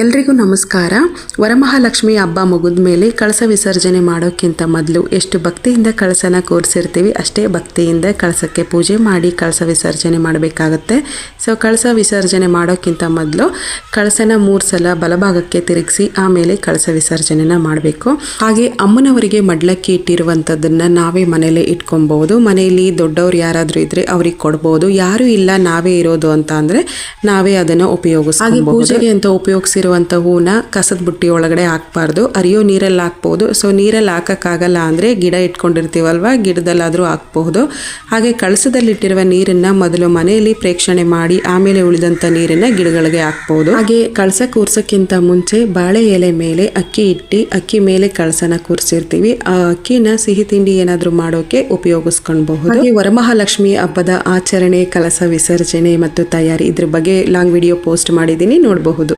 ಎಲ್ರಿಗೂ ನಮಸ್ಕಾರ. ವರಮಹಾಲಕ್ಷ್ಮಿ ಹಬ್ಬ ಮುಗಿದ ಮೇಲೆ ಕಳಸ ವಿಸರ್ಜನೆ ಮಾಡೋಕ್ಕಿಂತ ಮೊದಲು ಎಷ್ಟು ಭಕ್ತಿಯಿಂದ ಕಳಸನ ಕೂರಿಸಿರ್ತೀವಿ ಅಷ್ಟೇ ಭಕ್ತಿಯಿಂದ ಕಳಸಕ್ಕೆ ಪೂಜೆ ಮಾಡಿ ಕಳಸ ವಿಸರ್ಜನೆ ಮಾಡಬೇಕಾಗತ್ತೆ. ಸೊ ಕಳಸ ವಿಸರ್ಜನೆ ಮಾಡೋಕ್ಕಿಂತ ಮೊದಲು ಕಳಸನ 3 ಸಲ ಬಲಭಾಗಕ್ಕೆ ತಿರುಗಿಸಿ ಆಮೇಲೆ ಕಳಸ ವಿಸರ್ಜನೆನ ಮಾಡಬೇಕು. ಹಾಗೆ ಅಮ್ಮನವರಿಗೆ ಮಡ್ಲಕ್ಕಿ ಇಟ್ಟಿರುವಂಥದ್ದನ್ನು ನಾವೇ ಮನೇಲೆ ಇಟ್ಕೊಬಹುದು. ಮನೆಯಲ್ಲಿ ದೊಡ್ಡವ್ರು ಯಾರಾದರೂ ಇದ್ರೆ ಅವ್ರಿಗೆ ಕೊಡ್ಬೋದು. ಯಾರು ಇಲ್ಲ ನಾವೇ ಇರೋದು ಅಂತ ಅಂದರೆ ನಾವೇ ಅದನ್ನು ಉಪಯೋಗಿಸ್ಬೋದು. ಪೂಜೆಗೆ ಅಂತ ಉಪಯೋಗಿಸಿ ಹೂನ ಕಸದ ಬುಟ್ಟಿ ಒಳಗಡೆ ಹಾಕಬಾರ್ದು, ಅರಿಯೋ ನೀರಲ್ಲಿ ಹಾಕ್ಬೋದು. ಸೊ ನೀರಲ್ಲಿ ಹಾಕೋಕ್ಕಾಗಲ್ಲ ಅಂದರೆ ಗಿಡ ಇಟ್ಕೊಂಡಿರ್ತೀವಲ್ವ, ಗಿಡದಲ್ಲಾದರೂ ಹಾಕ್ಬಹುದು. ಹಾಗೆ ಕಳಸದಲ್ಲಿಟ್ಟಿರುವ ನೀರನ್ನು ಮೊದಲು ಮನೆಯಲ್ಲಿ ಪ್ರೇಕ್ಷಣೆ ಮಾಡಿ ಆಮೇಲೆ ಉಳಿದಂಥ ನೀರನ್ನು ಗಿಡಗಳಿಗೆ ಹಾಕ್ಬೋದು. ಹಾಗೆ ಕಳಸ ಕೂರ್ಸೋಕ್ಕಿಂತ ಮುಂಚೆ ಬಾಳೆ ಎಲೆ ಮೇಲೆ ಅಕ್ಕಿ ಇಟ್ಟು ಅಕ್ಕಿ ಮೇಲೆ ಕಳಸನ ಕೂರಿಸಿರ್ತೀವಿ. ಆ ಅಕ್ಕಿನ ಸಿಹಿ ತಿಂಡಿ ಏನಾದರೂ ಮಾಡೋಕೆ ಉಪಯೋಗಿಸ್ಕೊಳ್ಬಹುದು. ಹಾಗೆ ವರಮಹಾಲಕ್ಷ್ಮಿ ಹಬ್ಬದ ಆಚರಣೆ, ಕಳಸ ವಿಸರ್ಜನೆ ಮತ್ತು ತಯಾರಿ ಇದ್ರ ಬಗ್ಗೆ ಲಾಂಗ್ ವಿಡಿಯೋ ಪೋಸ್ಟ್ ಮಾಡಿದ್ದೀನಿ, ನೋಡಬಹುದು.